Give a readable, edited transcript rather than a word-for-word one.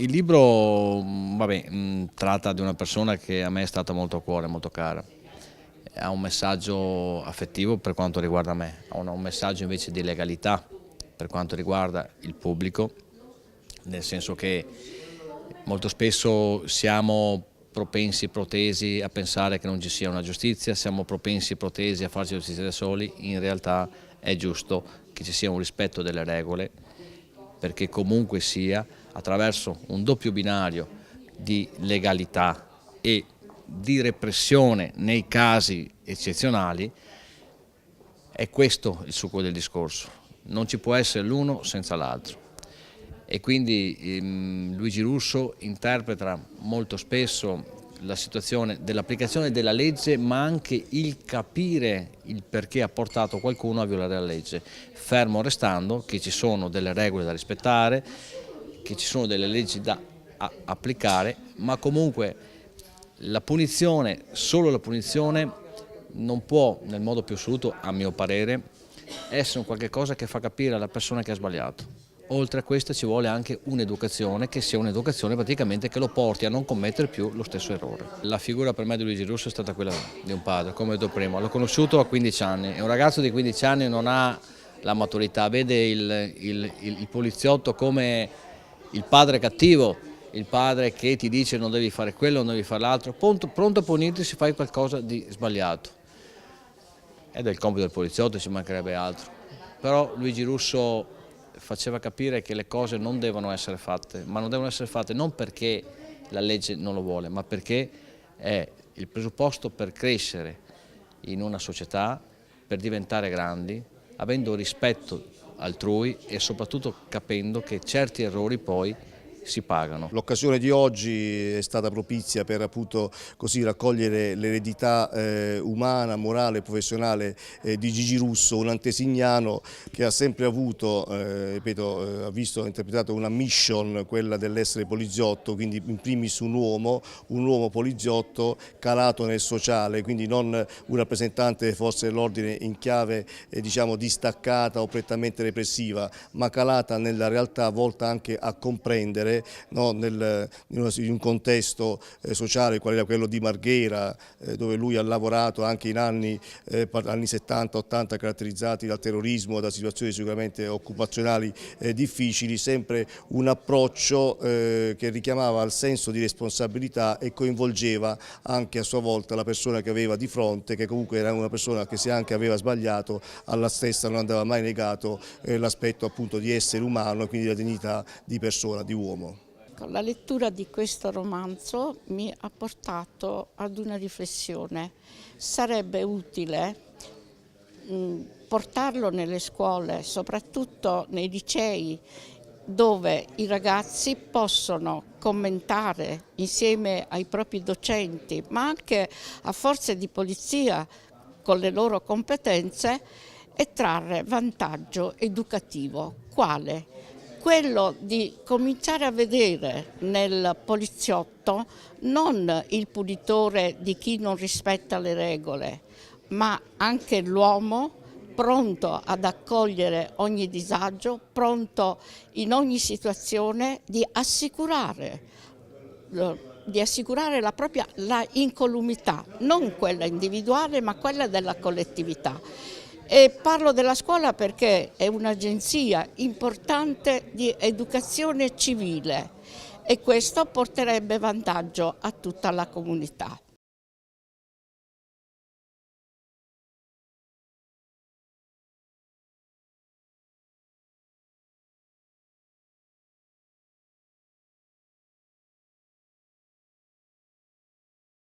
Il libro, tratta di una persona che a me è stata molto a cuore, molto cara. Ha un messaggio affettivo per quanto riguarda me, ha un messaggio invece di legalità per quanto riguarda il pubblico, nel senso che molto spesso siamo propensi, protesi a pensare che non ci sia una giustizia, siamo propensi, protesi a farci giustizia da soli. In realtà è giusto che ci sia un rispetto delle regole, perché comunque sia, attraverso un doppio binario di legalità e di repressione nei casi eccezionali, è questo il succo del discorso. Non ci può essere l'uno senza l'altro. E quindi Luigi Russo interpreta molto spesso la situazione dell'applicazione della legge, ma anche il capire il perché ha portato qualcuno a violare la legge, fermo restando che ci sono delle regole da rispettare, che ci sono delle leggi da applicare, ma comunque la punizione, solo la punizione, non può nel modo più assoluto, a mio parere, essere un qualche cosa che fa capire alla persona che ha sbagliato. Oltre a questo ci vuole anche un'educazione, che sia un'educazione praticamente che lo porti a non commettere più lo stesso errore. La figura per me di Luigi Russo è stata quella di un padre, come ho detto prima. L'ho conosciuto a 15 anni e un ragazzo di 15 anni non ha la maturità, vede il poliziotto come il padre cattivo, il padre che ti dice non devi fare quello, non devi fare l'altro, pronto a punirti se fai qualcosa di sbagliato. Ed è il compito del poliziotto, ci mancherebbe altro. Però Luigi Russo faceva capire che le cose non devono essere fatte, ma non devono essere fatte non perché la legge non lo vuole, ma perché è il presupposto per crescere in una società, per diventare grandi, avendo rispetto altrui e soprattutto capendo che certi errori poi si pagano. L'occasione di oggi è stata propizia per appunto così raccogliere l'eredità umana, morale e professionale di Gigi Russo, un antesignano che ha sempre avuto, ripeto, ha interpretato una mission, quella dell'essere poliziotto, quindi in primis un uomo poliziotto calato nel sociale, quindi non un rappresentante delle forze dell'ordine in chiave diciamo distaccata o prettamente repressiva, ma calata nella realtà, volta anche a comprendere, no, in un contesto sociale quale era quello di Marghera, dove lui ha lavorato anche in anni 70-80 caratterizzati dal terrorismo, da situazioni sicuramente occupazionali difficili, sempre un approccio che richiamava al senso di responsabilità e coinvolgeva anche a sua volta la persona che aveva di fronte, che comunque era una persona che se anche aveva sbagliato, alla stessa non andava mai negato l'aspetto appunto di essere umano e quindi la dignità di persona, di uomo. La lettura di questo romanzo mi ha portato ad una riflessione. Sarebbe utile portarlo nelle scuole, soprattutto nei licei, dove i ragazzi possono commentare insieme ai propri docenti, ma anche a forze di polizia con le loro competenze, e trarre vantaggio educativo. Quale? Quello di cominciare a vedere nel poliziotto non il punitore di chi non rispetta le regole, ma anche l'uomo pronto ad accogliere ogni disagio, pronto in ogni situazione di assicurare la incolumità, non quella individuale ma quella della collettività. E parlo della scuola perché è un'agenzia importante di educazione civile e questo porterebbe vantaggio a tutta la comunità.